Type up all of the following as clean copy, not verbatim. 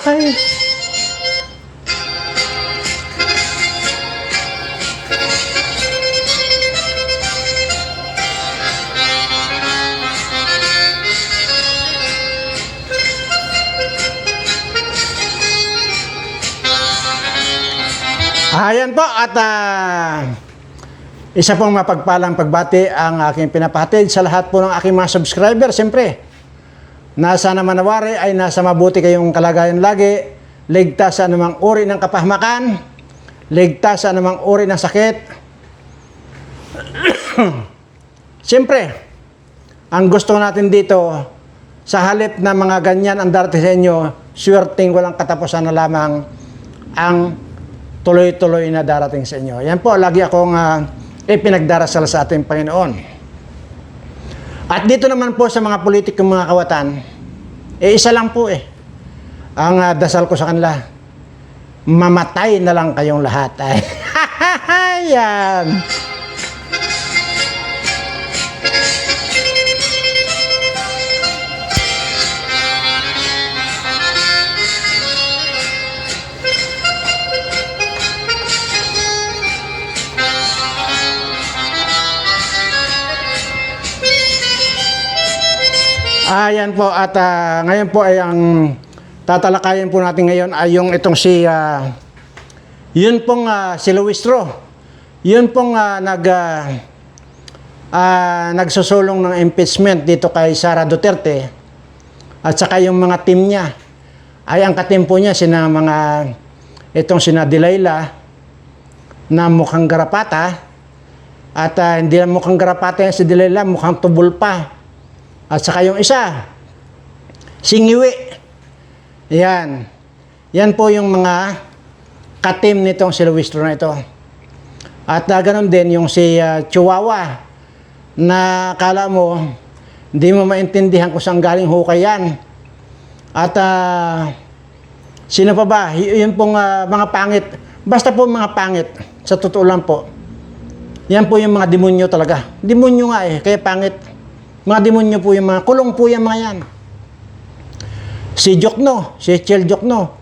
Ay. Ayan po at isa pong mapagpalang pagbati ang aking pinapahatid sa lahat po ng aking mga subscriber. Siyempre, nasa naman nawari ay nasa mabuti kayong kalagayan lagi, ligtas sa anumang uri ng kapahamakan, ligtas sa anumang uri ng sakit. Siyempre, ang gusto natin dito, sa halip na mga ganyan ang darating sa inyo, swerteng walang katapusan na lamang ang tuloy-tuloy na darating sa inyo. Yan po, lagi akong ipinagdarasal sa ating Panginoon. At dito naman po sa mga politikong mga kawatan, isa lang po ang dasal ko sa kanila, mamatay na lang kayong lahat. Yan. Ayan po at ngayon po ay ang tatalakayin po natin ngayon ay yung itong yun pong si Luistro. Yun pong nagsusulong ng impeachment dito kay Sara Duterte at saka yung mga team niya. Ay ang katimpo niya itong sina Delilah na mukhang garapata at hindi lang mukhang garapata yan si Delilah, mukhang tubol pa. At saka yung isa, Singiwi. Yan. Yan po yung mga katim nitong si Luistro na ito. At ganoon din yung si Chihuahua na kala mo, hindi mo maintindihan kung saan galing hukay yan. At sino pa ba? Yun pong mga pangit. Basta po mga pangit. Sa totoo lang po. Yan po yung mga demonyo talaga. Demonyo nga kaya pangit. Mga demonyo po yung mga, kulong po yung mga yan. Si Jokno, si Chel Jokno,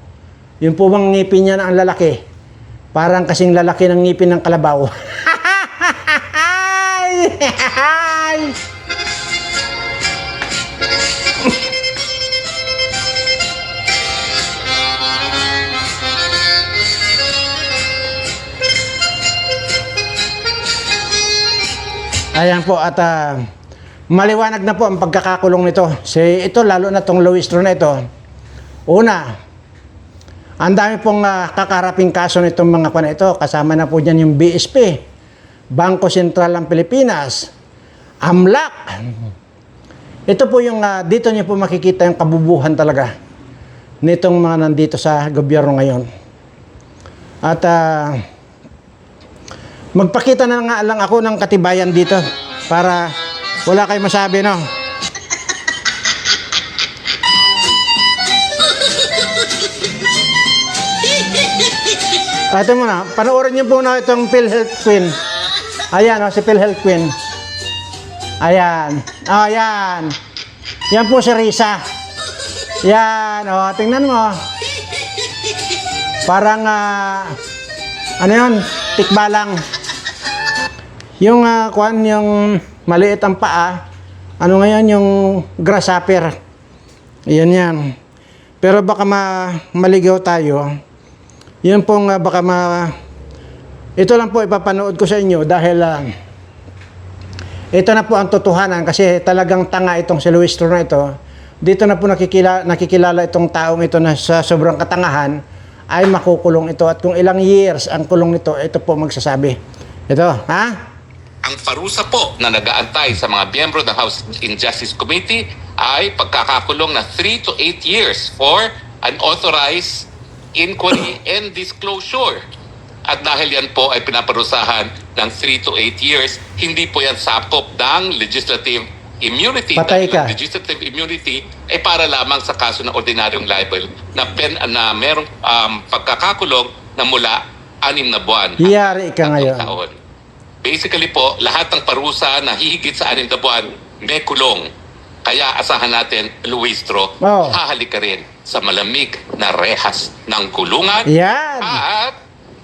yung po bang ngipin niya na ang lalaki, parang kasing lalaki ng ngipin ng kalabaw. Ayan po at maliwanag na po ang pagkakakulong nito. Ito, lalo na itong Luistro na ito. Una, ang dami pong kakaraping kaso nitong mga pana ito. Kasama na po dyan yung BSP, Bangko Sentral ng Pilipinas, AMLAC. Ito po yung, dito niyo po makikita yung kabubuhan talaga nitong mga nandito sa gobyerno ngayon. At magpakita na nga lang ako ng katibayan dito para wala kayong masabi, no? Ito muna, panoorin niyo po na itong PhilHealth Queen. Ayan, si PhilHealth Queen. Ayan. Ayan. Yan po si Risa. Yan, tingnan mo. Parang, ano yun? Tikbalang. Yung, yung maliit ang paa. Ano ngayon yung grasshopper. Yan yan. Pero baka maligaw tayo. Yun pong baka ito lang po ipapanood ko sa inyo dahil ito na po ang totohanan kasi talagang tanga itong si Luistro na ito. Dito na po nakikilala itong taong ito na sa sobrang katangahan ay makukulong ito at kung ilang years ang kulong nito, ito po magsasabi. Ito, ha? Ang parusa po na nag-aantay sa mga miyembro ng House Injustice Committee ay pagkakakulong na 3 to 8 years for unauthorized inquiry and disclosure. At dahil yan po ay pinaparusahan ng 3 to 8 years, hindi po yan sakop ng legislative immunity. Patay ka. Legislative immunity ay para lamang sa kaso ng ordinaryong libel na merong pagkakakulong na mula 6 na buwan. Hiyari ka ngayon. Taon. Basically po, lahat ng parusa na hihigit sa 6 na buwan, may kulong. Kaya asahan natin, Luistro, hahalik ka rin sa malamig na rehas ng kulungan. Yan. At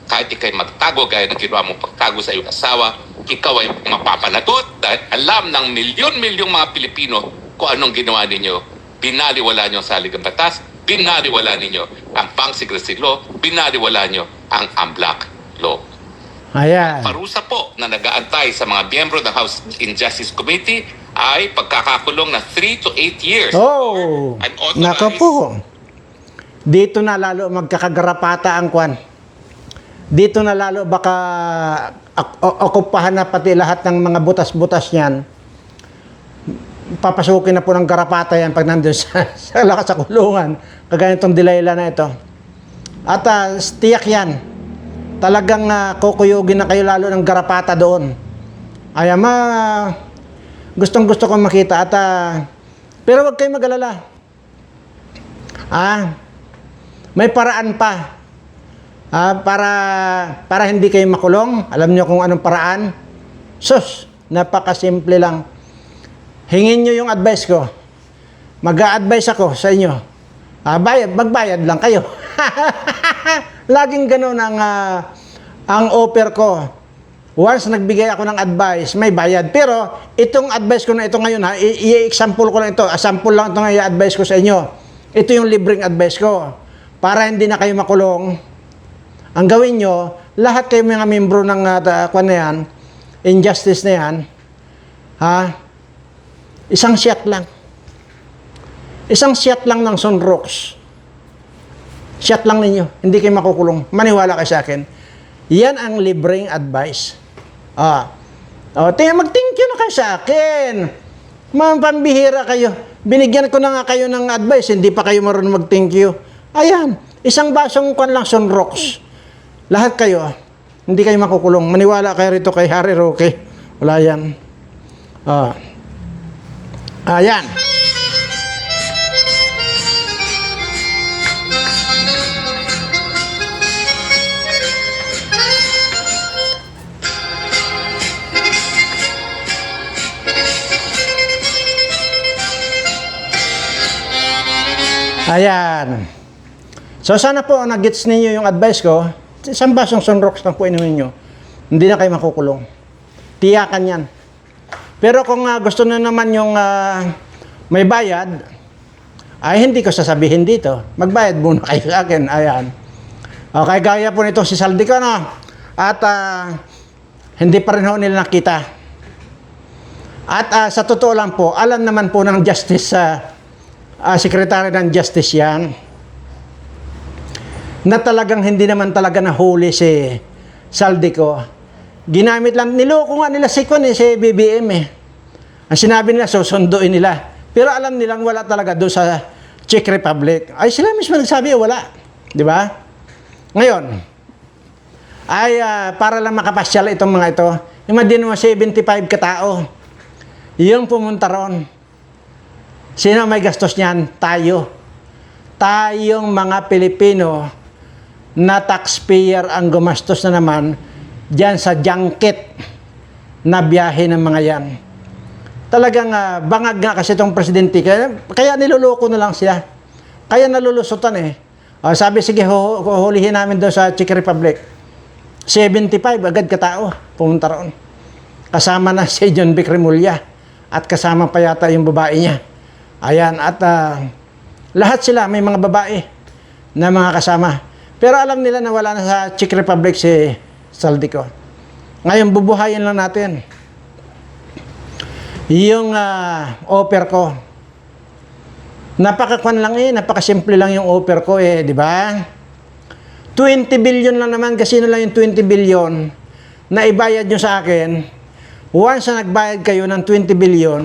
kahit ikay magtago gaya ng ginawa mong pagtago sa iyong asawa, ikaw ay mapapanagot dahil alam ng milyon-milyong mga Pilipino kung anong ginawa ninyo. Binaliwala nyo ang saligang batas, binaliwala ninyo ang pang-secrecy law, binaliwala nyo ang unblock law. Ayan. Parusa po na nag-aantay sa mga miyembro ng House Injustice Committee ay pagkakakulong na 3 to 8 years. Oh, Unauthorized- nako po. Dito na lalo magkakagarapata ang kwan. Dito na lalo baka okupahan na pati lahat ng mga butas-butas niyan. Papasukin na po ng garapata yan pag nandun sa lakas sa kulungan. Kagaya itong Delilah na ito. At tiyak yan. Talagang kukuyugin na kayo lalo ng garapata doon. Ay, gustong-gusto kong makita. At, pero huwag kayong mag-alala. May paraan pa. Para hindi kayo makulong. Alam niyo kung anong paraan? Sus, napakasimple lang. Hingin niyo yung advice ko. Mag-a-advise ako sa inyo. Magbayad lang kayo. Laging ganun ang offer ko. Once nagbigay ako ng advice, may bayad. Pero itong advice ko na ito ngayon, i-example ko lang ito. Sample lang ito nga i-advice ko sa inyo. Ito yung libreng advice ko. Para hindi na kayo makulong, ang gawin nyo, lahat kayo mga membro ng kwan na yan, injustice na yan, isang shot lang. Isang shot lang ng sunrocks. Shot lang ninyo. Hindi kayo makukulong. Maniwala kayo sa akin. Yan ang libreng advice. Mag-thank you na kayo sa akin. Pambihira kayo. Binigyan ko na nga kayo ng advice. Hindi pa kayo marunong mag-thank you. Ayan. Isang basong kwan lang sunrocks. Lahat kayo. Hindi kayo makukulong. Maniwala kayo rito kay Harry Roque. Wala yan. Ayan. Ayan. So sana po nag-gets ninyo yung advice ko. Isang basong sunrocks lang po inumin nyo. Hindi na kayo makukulong. Tiyakan yan. Pero kung gusto na naman yung may bayad, ay hindi ko sasabihin dito. Magbayad muna kayo sa akin. Ayan. Okay, gaya po nito si Saldico, no? At hindi pa rin ho nila nakita. At sa totoo lang po, alam naman po ng Justice, Secretary ng Justice yan, na talagang hindi naman talaga nahuli si Saldico. Ginamit lang, niloko nga nila si BBM eh. Ang sinabi nila, susunduin nila. Pero alam nilang wala talaga doon sa Czech Republic. Ay sila mismo nagsabi, wala. Di ba? Ngayon, ay para lang makapasyal itong mga ito, imagine mo 75 katao. Yung pumunta ron. Sino may gastos niyan? Tayo. Tayong mga Pilipino na taxpayer ang gumastos na naman diyan sa junket na biyahe ng mga yan. Talagang bangag nga kasi itong presidente. Kaya niloloko na lang siya. Kaya nalulusutan eh. Sabi, sige, huhulihin namin doon sa Czech Republic. 75 agad katao pumunta roon. Kasama na si John Vic Remulla at kasama pa yata yung babae niya. Ayan, at lahat sila may mga babae na mga kasama. Pero alam nila na wala na sa Czech Republic si Saldico. Ngayon, bubuhayin lang natin yung offer ko. Napakakwan lang napakasimple lang yung offer ko di ba? 20 billion lang naman, kasi lang yung 20 billion na ibayad nyo sa akin. Once na nagbayad kayo ng 20 billion,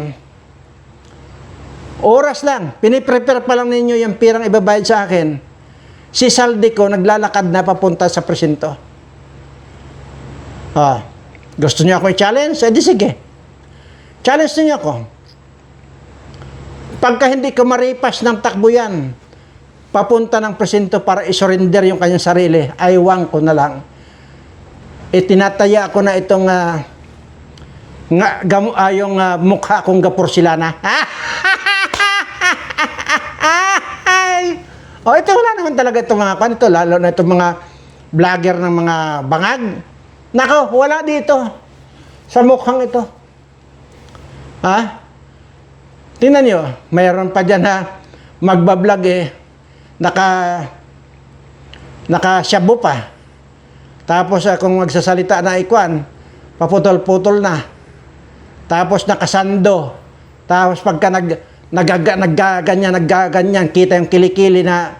oras lang, piniprepare pa lang ninyo yung pirang ibabayad sa akin. Si Saldico naglalakad na papunta sa presinto. Gusto niyo ako i-challenge? Di sige. Challenge niyo ako. Pagka hindi ko maripas ng takbo yan, papunta ng presinto para isurrender yung kanyang sarili, aywan ko na lang. Itinataya ko na itong yung mukha kong gapursilana. O ito, wala naman talaga itong mga kwan ito, lalo na itong mga vlogger ng mga bangag. Nako, wala dito. Sa mukhang ito. Ha? Tingnan nyo, mayroon pa dyan na magbablog naka-shabu pa. Tapos kung magsasalita na ikwan, paputol-putol na. Tapos nakasando. Tapos pagka naggaganyan, kita yung kilikili na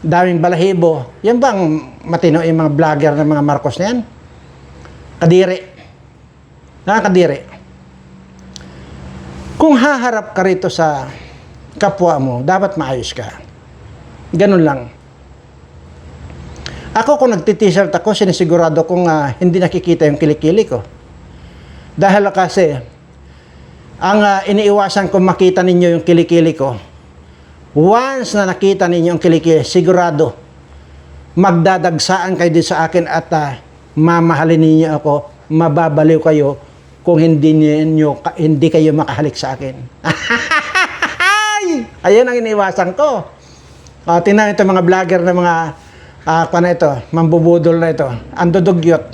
daming balahibo. Yan bang matino yung mga vlogger ng mga Marcos na yan? Kadiri. Kadiri. Kung haharap ka rito sa kapwa mo, dapat maayos ka. Ganun lang. Ako kung nagti-t-shirt ako, sinisigurado kong hindi nakikita yung kilikili ko. Dahil kasi, ang iniiwasan kong makita ninyo yung kilikili ko, once na nakita ninyo yung kilikili, sigurado, magdadagsaan kayo din sa akin at mamahalin ninyo ako, mababaliw kayo kung hindi kayo makahalik sa akin. Ayan ang iniiwasan ko. Tingnan ito mga vlogger na mga ito, mambubudol na ito. Ang dudugyot.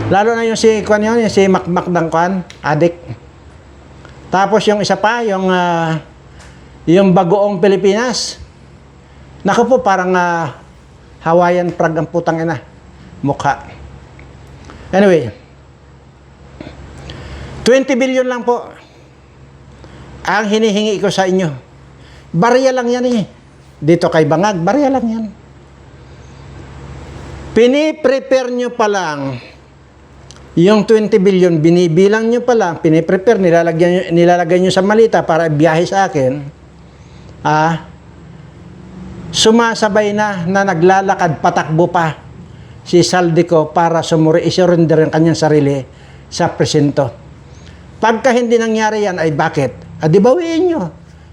Lalo na yung si Makmak Kwan, adik. Tapos yung isa pa, yung bagoong Pilipinas. Naku po, parang Hawaiian frog ang putang ina. Mukha. Anyway, 20 billion lang po ang hinihingi ko sa inyo. Barya lang yan eh. Dito kay Bangag, barya lang yan. Piniprepare nyo pa lang yung 20 billion, binibilang nyo pa lang, piniprepare, nilalagay nyo sa malita para biyahe sa akin. Sumasabay na naglalakad, patakbo pa si Saldico para isurrender ang kanyang sarili sa presinto. Pagka hindi nangyari yan, ay bakit? Di bawiin nyo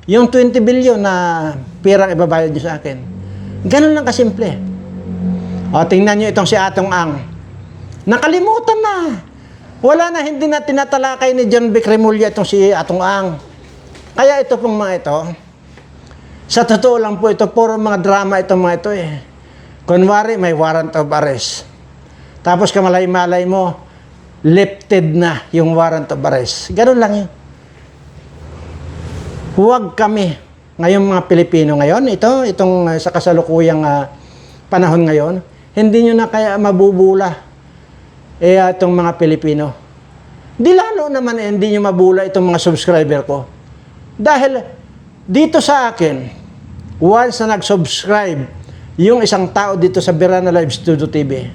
yung 20 billion na pirang ibabayad nyo sa akin. Ganun lang kasimple. Tingnan nyo itong si Atong Ang. Nakalimutan na. Wala na, hindi na tinatalakay ni John Vic Remulla itong si Atong Ang. Kaya ito pong mga ito, sa totoo lang po ito, puro mga drama itong mga ito eh. Kunwari, may warrant of arrest. Tapos kamalay-malay mo, lifted na yung warrant of arrest. Ganun lang yun. Huwag kami, ngayong mga Pilipino ngayon, itong sa kasalukuyang panahon ngayon, hindi nyo na kaya mabubula itong mga Pilipino. Di lalo naman hindi nyo mabula itong mga subscriber ko. Dahil dito sa akin, once na nag-subscribe yung isang tao dito sa Berana Live Studio TV,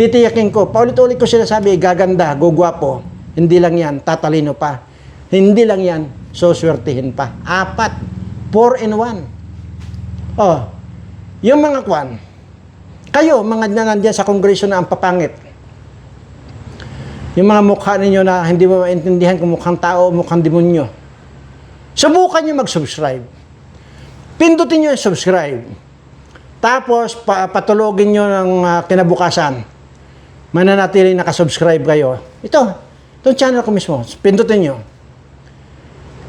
titiyakin ko, paulit-ulit ko sinasabi, gaganda, gugwapo, hindi lang yan, tatalino pa. Hindi lang yan, suswertihin pa. 4 in 1. Yung mga kwan, kayo, mga nandiyan sa kongreso na ang papangit, yung mga mukha ninyo na hindi mo maintindihan kung mukhang tao o mukhang demonyo, subukan nyo mag-subscribe. Pindutin nyo yung subscribe. Tapos, patulogin nyo ng kinabukasan. Mananatiling nakasubscribe kayo. Itong channel ko mismo. Pindutin nyo.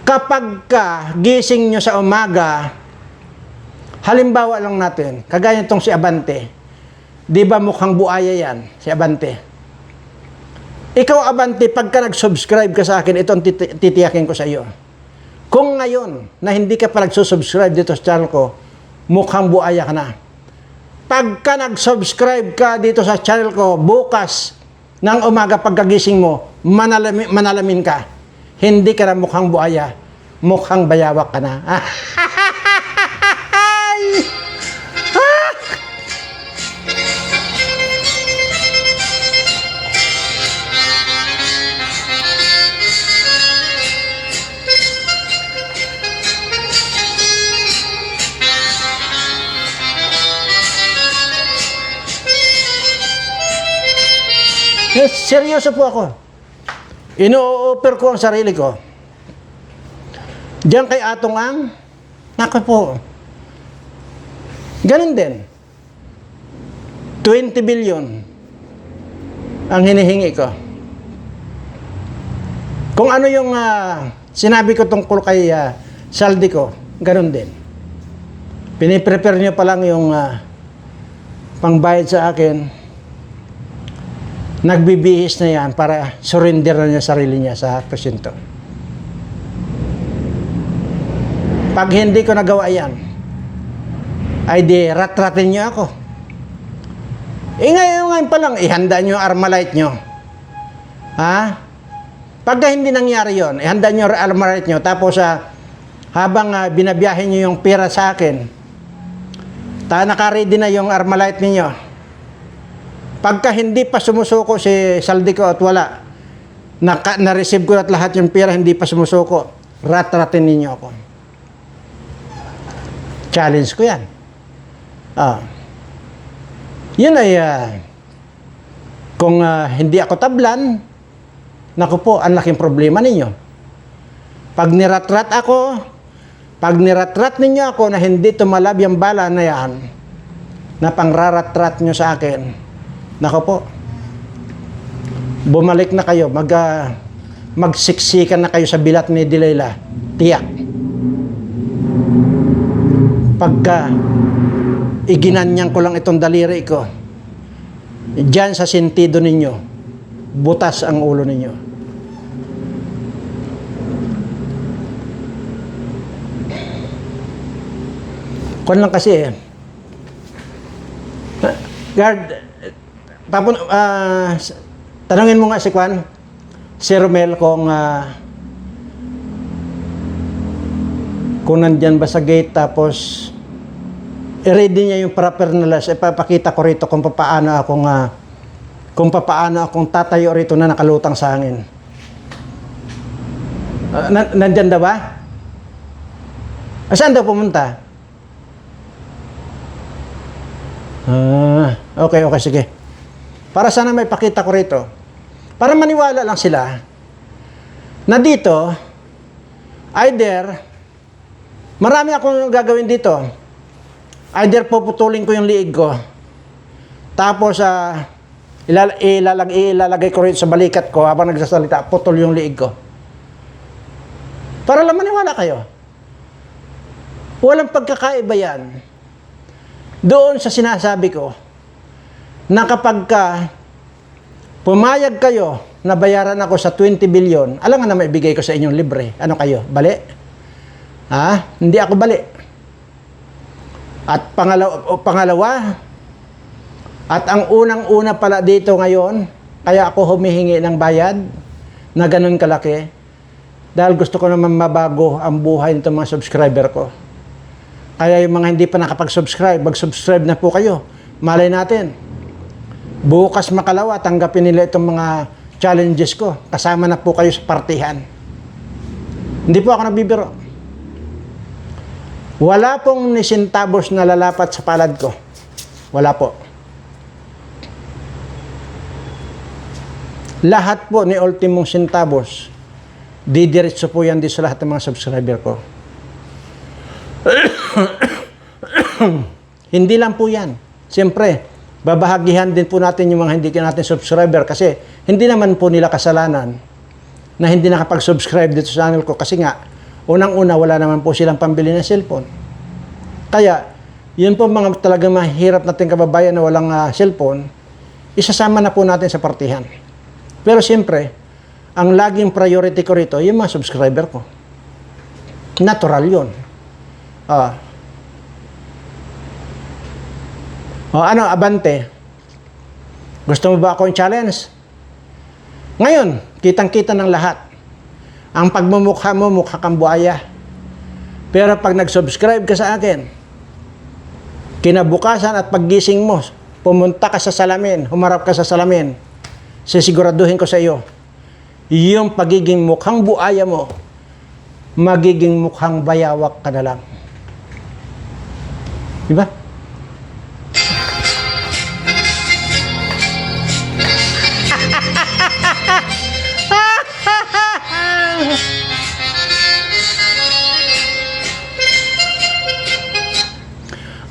Kapag gising nyo sa umaga, halimbawa lang natin, kagaya itong si Abante. Di ba mukhang buaya yan, si Abante? Ikaw, Abante, pagka nag-subscribe ka sa akin, ito ang titiyakin ko sa iyo. Kung ngayon, na hindi ka pa nagsusubscribe dito sa channel ko, mukhang buaya ka na. Pagka nag-subscribe ka dito sa channel ko, bukas ng umaga pagkagising mo, manalamin ka. Hindi ka na mukhang buaya, mukhang bayawak ka na. Yes, seryoso po ako. Ino-offer ko ang sarili ko. Diyan kay Atong Ang, nako po. Ganun din. 20 billion ang hinihingi ko. Kung ano yung sinabi ko tungkol kay Saldico, ganun din. Piniprepare nyo pa lang yung pangbayad sa akin, nagbibihis na yan para surrender na niya sarili niya sa presinto. Pag hindi ko nagawa yan, ay di rat-ratin niyo ako. Ngayon pa lang, ihanda niyo yung Armalite niyo. Ha? Pagka hindi nangyari yon, ihanda niyo yung Armalite niyo, tapos habang binabiyahe niyo yung pera sa akin, naka-ready na yung Armalite ninyo. Pagka hindi pa sumusuko si saldi ko at wala, na-receive ko at lahat yung pera, hindi pa sumusuko, rat-ratin ninyo ako. Challenge ko yan. Yun ay, kung hindi ako tablan, naku po, ang laking problema ninyo. Pag nirat-rat ninyo ako na hindi tumalab yung bala na yan, na pangrarat-rat nyo sa akin, naku po, bumalik na kayo, magsiksikan na kayo sa bilat ni Delilah. Tiyak. Pagka iginanyan ko lang itong daliri ko, diyan sa sentido ninyo, butas ang ulo ninyo. Kung lang kasi guard, tanungin mo nga si Kwan, si Romel, kung nandyan ba sa gate, tapos i-ready niya yung proper na last. Ipapakita ko rito kung paano akong tatayo rito na nakalutang sa hangin. Nandyan daw ba? Saan daw pumunta? Okay, sige. Para sana may pakita ko rito. Para maniwala lang sila na dito, either marami akong gagawin dito. Either puputulin ko yung liig ko, tapos ilalagay ko rin sa balikat ko habang nagsasalita, putol yung liig ko. Para lang maniwala kayo. Walang pagkakaiba yan doon sa sinasabi ko na kapag pumayag kayo na bayaran ako sa 20 billion, alam nga na maibigay ko sa inyong libre. Ano kayo? Bali? Hindi ako bali. At pangalawa, at ang unang-una pala dito ngayon, kaya ako humihingi ng bayad na ganun kalaki, dahil gusto ko naman mabago ang buhay nitong mga subscriber ko. Kaya yung mga hindi pa nakapag-subscribe, mag-subscribe na po kayo. Malay natin, bukas makalawa, tanggapin nila itong mga challenges ko. Kasama na po kayo sa partihan. Hindi po ako nagbibiro. Wala pong ni centavos na lalapat sa palad ko. Wala po. Lahat po ni ultimong centavos, didiretso po yan di sa lahat ng mga subscriber ko. Hindi lang po yan. Siyempre, babahagihan din po natin yung mga hindi natin subscriber kasi hindi naman po nila kasalanan na hindi nakapag-subscribe dito sa channel ko kasi nga, unang-una, wala naman po silang pambili ng cellphone. Kaya, yun po mga talagang mahirap natin kababayan na walang cellphone, isasama na po natin sa partihan. Pero siyempre, ang laging priority ko rito, yung mga subscriber ko. Natural yun. Ano, Abante? Gusto mo ba akong challenge? Ngayon, kitang-kita ng lahat. Ang pagmumukha mo, mukha kang buhaya. Pero pag nag-subscribe ka sa akin, kinabukasan at paggising mo, pumunta ka sa salamin, humarap ka sa salamin, sisiguraduhin ko sa iyo, yung pagiging mukhang buhaya mo, magiging mukhang bayawak ka na lang. Diba?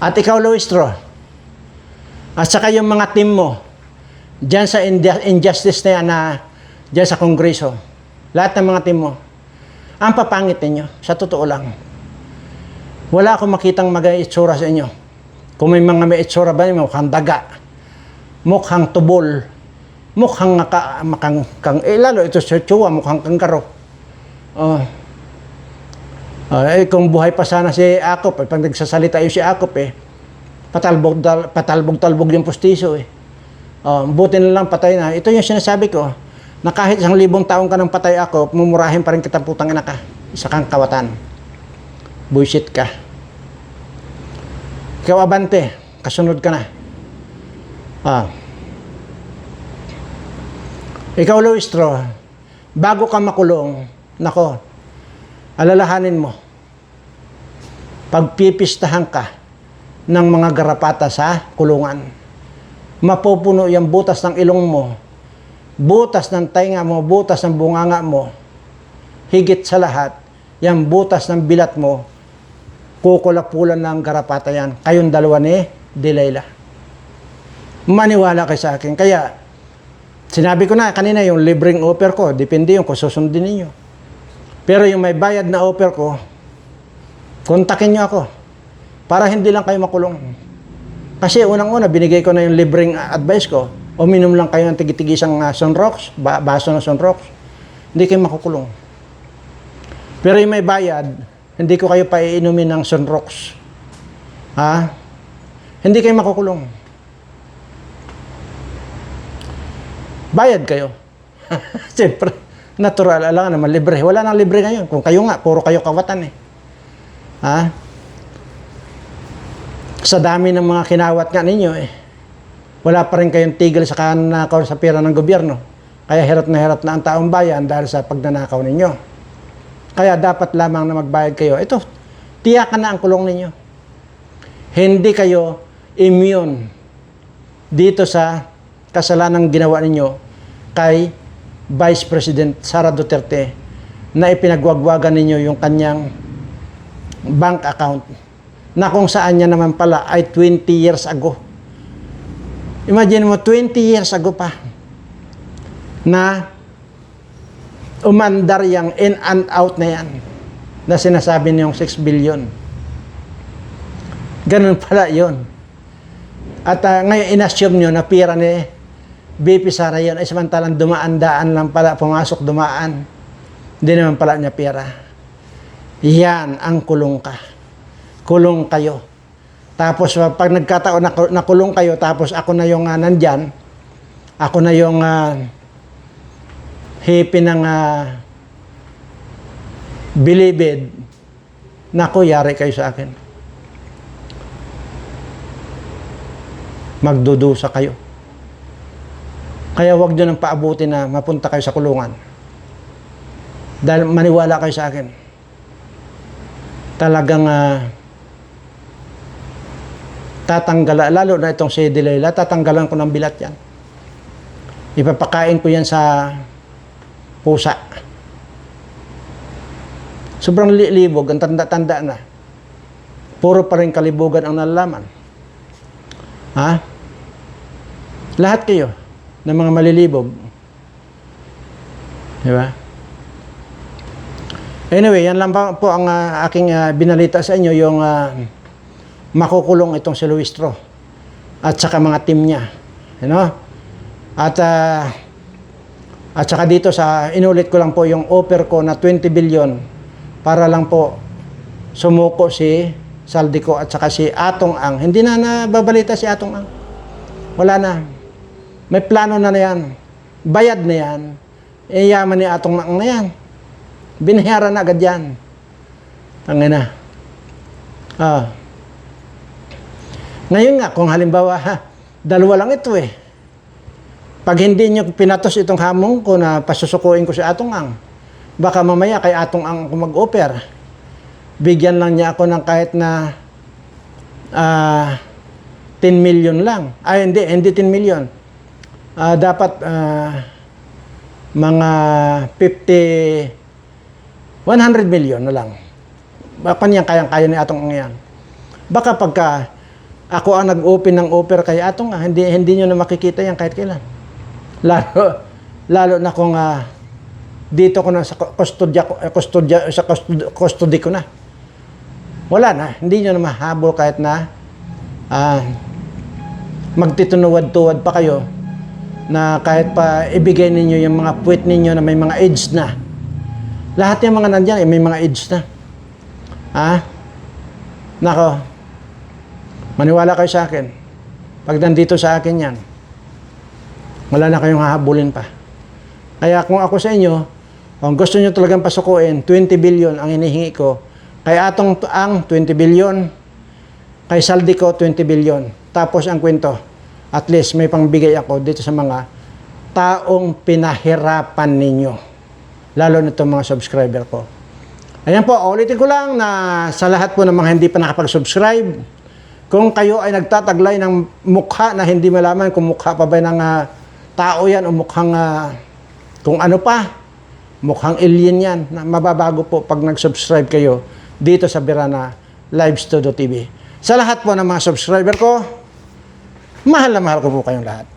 At ikaw, Luistro, at saka yung mga team mo, dyan sa injustice na yan, dyan sa Kongreso, lahat ng mga team mo, ang papangit ninyo, sa totoo lang. Wala akong makitang mag-itsura sa inyo. Kung may mga may itsura ba, mukhang daga, mukhang tubol, mukhang lalo ito sa tsuwa, mukhang kanggaro. Kung buhay pa sana si Akop, pag nagsasalita yung si Akop, patalbog-talbog yung pustiso. Buti na lang patay na. Ito yung sinasabi ko, na kahit 1,000 taong ka ng patay Akop, mumurahin pa rin kita putang ina ka. Isa kang kawatan. Bullshit ka. Ikaw abante, kasunod ka na. Ikaw Luistro, bago ka makulong, nako, alalahanin mo, pagpipistahan ka ng mga garapata sa kulungan, mapupuno yung butas ng ilong mo, butas ng tainga mo, butas ng bunganga mo, higit sa lahat, yung butas ng bilat mo, kukulapulan ng garapata yan. Kayong dalawa ni Delilah. Maniwala kayo sa akin. Kaya, sinabi ko na kanina yung libreng offer ko, depende yung kung susundin ninyo. Pero yung may bayad na offer ko, kontakin nyo ako para hindi lang kayo makulong. Kasi unang-una, binigay ko na yung libreng advice ko, uminom lang kayo ng tigitigisang Sunrocks, baso ng Sunrocks, hindi kayo makukulong. Pero yung may bayad, hindi ko kayo paiinumin ng Sunrocks. Hindi kayo makukulong. Bayad kayo. Siyempre, natural. Alam naman, libre. Wala nang libre ngayon. Kung kayo nga, puro kayo kawatan Sa dami ng mga kinawat nga ninyo wala pa rin kayong tigil sa kanakaw sa pera ng gobyerno. Kaya hirap na ang taong bayan dahil sa pagnanakaw ninyo. Kaya dapat lamang na magbayad kayo. Ito, tiyakan na ang kulong ninyo. Hindi kayo immune dito sa kasalanang ginawa ninyo kay Vice President Sara Duterte na ipinagwagwagan ninyo yung kanyang bank account na kung saan niya naman pala ay 20 years ago. Imagine mo, 20 years ago pa na umandar yung in and out na yan na sinasabi niyong 6 billion. Ganun pala yun. At ngayon inassume nyo na pira ni BP Sara yun ay samantalang dumaan-daan lang pala, pumasok dumaan. Hindi naman pala niya pira. Yan ang kulong ka. Kulong kayo. Tapos pag nagkataon na kulong kayo, tapos ako na yung nandyan, ako na yung hipi ng bilibid, naku, yari kayo sa akin. Magdudusa kayo. Kaya huwag nyo nang paabuti na mapunta kayo sa kulungan. Dahil maniwala kayo sa akin. Talagang tatanggalan, lalo na itong si Delilah, tatanggalan ko ng bilat yan. Ipapakain ko yan sa pusa. Sobrang libog, ang tanda-tanda na. Puro pa rin kalibugan ang nalalaman. Lahat kayo ng mga malilibog. Di ba? Anyway, yan lang po ang aking binalita sa inyo, yung makukulong itong si Luistro at saka mga team niya. You know? At saka dito inulit ko lang po yung offer ko na 20 billion para lang po sumuko si Saldico at saka si Atong Ang. Hindi na nababalita si Atong Ang. Wala na. May plano na yan. Bayad na yan. Yaman ni Atong Ang na yan. Binayaran na agad yan. Tangin na. Ngayon nga, kung halimbawa, dalawa lang ito Pag hindi nyo pinatos itong hamon ko na pasusukuin ko si Atong Ang, baka mamaya kay Atong Ang ako mag-offer. Bigyan lang niya ako ng kahit na 10 million lang. Hindi 10 million. Dapat mga 100 million na lang. Baka niyan kayang-kaya ni Atong Ang yan. Baka pagka ako ang nag-open ng offer kay Atong Ang, hindi nyo na makikita yan kahit kailan. Lalo na kung dito ko na sa custody ko na. wala na. Hindi nyo na mahabol kahit na magtitunuwad-tuwad pa kayo na kahit pa ibigay ninyo yung mga puwit ninyo na may mga age na. Lahat yung mga nandyan, may mga age na. Nako, maniwala kayo sa akin. Pag nandito sa akin yan, wala na kayong hahabulin pa. Kaya kung ako sa inyo, kung gusto nyo talagang pasukuin, 20 billion ang hinihingi ko. Kaya atong ang 20 billion, kay saldi ko 20 billion. Tapos ang kwento, at least may pangbigay ako dito sa mga taong pinahirapan ninyo. Lalo na itong mga subscriber ko. Ayan po, ulitin ko lang na sa lahat po ng mga hindi pa nakapag-subscribe, kung kayo ay nagtataglay ng mukha na hindi malaman kung mukha pa ba ng tao yan o mukhang kung ano pa, mukhang alien yan, na mababago po pag nag-subscribe kayo dito sa Birana Live Studio TV. Sa lahat po ng mga subscriber ko, mahal na mahal ko po kayong lahat.